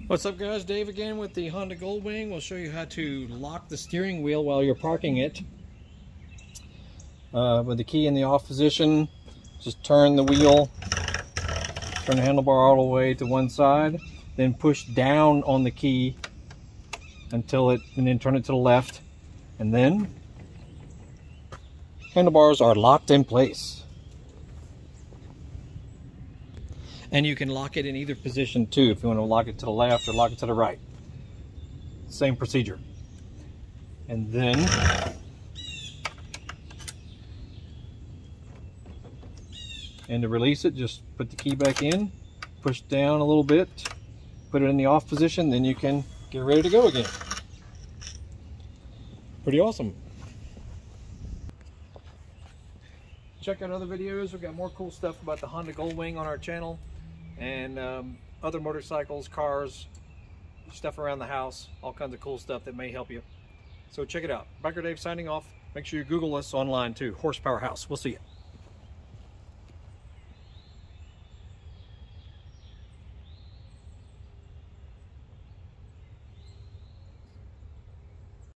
What's up guys, Dave again with the Honda GoldWing. We'll show you how to lock the steering wheel while you're parking it. With the key in the off position, just turn the wheel, turn the handlebar all the way to one side, then push down on the key and then turn it to the left, and then handlebars are locked in place. And you can lock it in either position too, if you want to lock it to the left or lock it to the right. Same procedure. And then to release it, just put the key back in, push down a little bit, put it in the off position, then you can get ready to go again. Pretty awesome. Check out other videos. We've got more cool stuff about the Honda GoldWing on our channel, and other motorcycles, cars, stuff around the house, all kinds of cool stuff that may help you. So check it out. Biker Dave signing off. Make sure you Google us online too. Horsepower House. We'll see you.